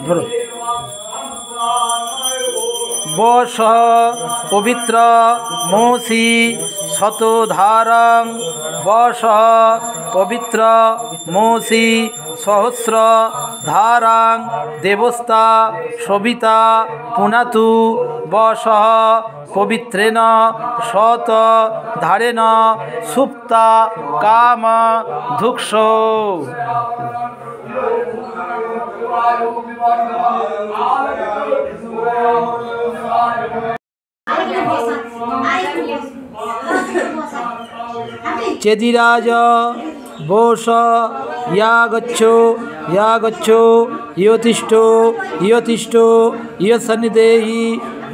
ধরো বস পবিত্র মৌসি শতধারং বস পবিত্র মৌসি সহস্র ধারাং দেবস্তা সবিতা পুনাতু বস পবিত্রেণ শত ধারেণ সুপ্তা কাম ধুক্ষ। চেদিরাজ বস ইয়া গচ্ছো ইয়তিষ্ঠ ইয়সন্নিদেহি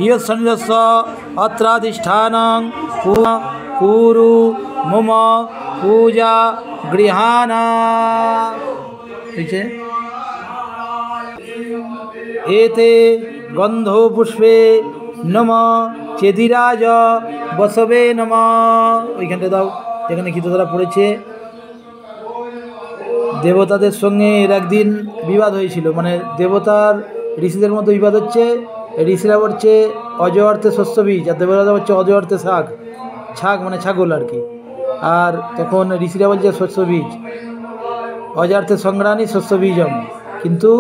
ইয়সন্নিধস্স অত্রাধিষ্ঠানং কুরু মম পূজা গৃহাণা। ঠিক আছে, এতে গন্ধ পুষ্পে নম চেদিরাজ বসবে নম। ওইখানটা দাও যেখানে গীতধারা পড়েছে। দেবতাদের সঙ্গে এর একদিন বিবাদ হয়েছিল, মানে দেবতার ঋষিদের মধ্যে বিবাদ হচ্ছে। ঋষিরা বলছে অজ অর্থে শস্য বীজ, আর দেবতা বলছে অজ অর্থে ছাগ মানে ছাগল আর কি। আর তখন ঋষিরা বলছে শস্য বীজ, অজার্থে সংগ্রাণী শস্য বীজম। কিন্তু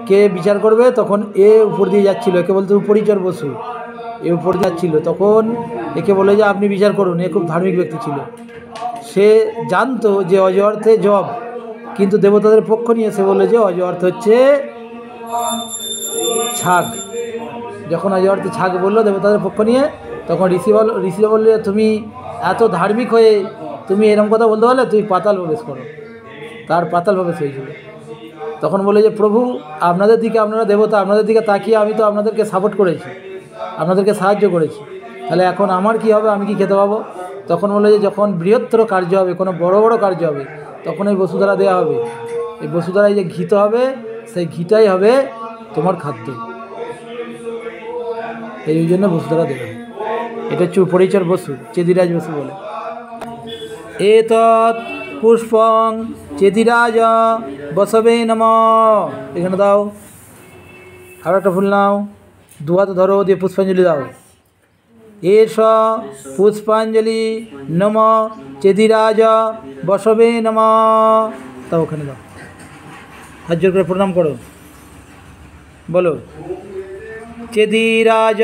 কে বিচার করবে? তখন এ উপর দিয়ে যাচ্ছিল, একে বলতে উপরিচর বসু, এ উপর যাচ্ছিল। তখন একে বলে যে আপনি বিচার করুন। এ খুব ধার্মিক ব্যক্তি ছিল, সে জানতো যে অজ অর্থে জব, কিন্তু দেবতাদের পক্ষ নিয়ে সে বললো যে অজ অর্থ হচ্ছে ছাগ। যখন অজ অর্থে ছাগ বললো দেবতাদের পক্ষ নিয়ে, তখন ঋষিরা বললে তুমি এত ধার্মিক হয়ে তুমি এরকম কথা বলতে পারলে, তুই পাতাল প্রবেশ করো। তার পাতাল প্রবেশ হয়েছিল। তখন বলে যে প্রভু আপনাদের দিকে, আপনারা দেবতা, আপনাদের দিকে তাকিয়ে আমি তো আপনাদেরকে সাপোর্ট করেছি, আপনাদেরকে সাহায্য করেছি, তাহলে এখন আমার কি হবে? আমি কি খেতে পাবো? তখন বলে যে যখন বৃহত্তর কার্য হবে, কোনো বড় বড় কার্য হবে, তখন এই বসুধারা দেওয়া হবে। এই বসুধারায় যে ঘিতে হবে, সেই ঘিটাই হবে তোমার খাদ্য। এই জন্য বসুধারা দেওয়া হবে। এটা হচ্ছে উপরিচর বসু, চেদিরাজ বসু বলে। এতৎ পুষ্পং চেদিরাজ বসবে নম। এখানে দাও, আর একটা ফুল নাও, দু হাতে ধরো, দিয়ে পুষ্পাঞ্জলি দাও। এষ পুষ্পাঞ্জলি নম চেদিরাজ বসবে নম। তাও ওখানে দাও, হাত জোর করে প্রণাম করো, বলো চেদিরাজ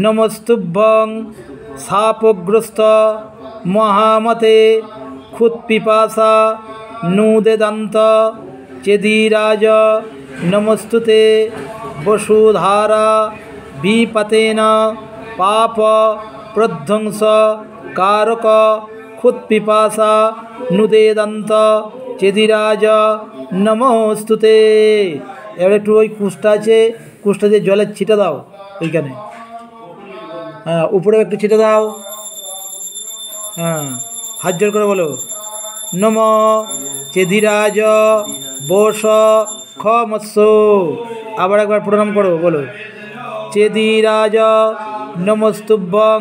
নমস্তুভ্যং শাপগ্রস্ত মহামতে ক্ষুৎপিপাসা নুদেদান্ত চেদিরাজ নমস্তুতে বসুধারা বিপতেন পাপ প্রধ্বংস কারক ক্ষুৎপিপাসা নুদেদান্ত চেদিরাজ নমস্তুতে। এবার একটু ওই কুষ্টা আছে, কুষ্টা দিয়ে জলের ছিটা দাও ওইখানে। হ্যাঁ, উপরেও একটু ছিটে দাও। হ্যাঁ, হাত জোর করে বলো নম চেদিরাজ বস ক্ষমস্য। আবার একবার প্রণাম করো, বলো চেদিরাজ নমস্তুভ্যং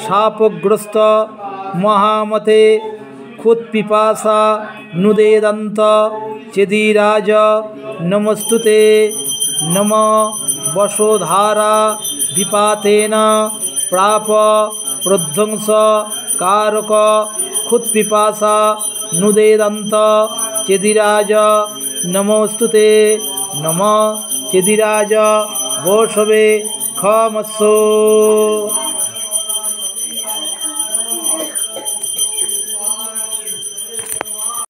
শাপগ্রস্ত মহামতে ক্ষুৎপিপাসা নুদেদান্ত চেদিরাজ নমস্তুতে নম বসোধারা বিপাতেন প্রাপ প্রধ্বংস কারক ক্ষুৎপিপাসা নুদেদান্ত চেদিরাজ নমস্তুতে নম চেদিরাজ বসবে ক্ষমস্য।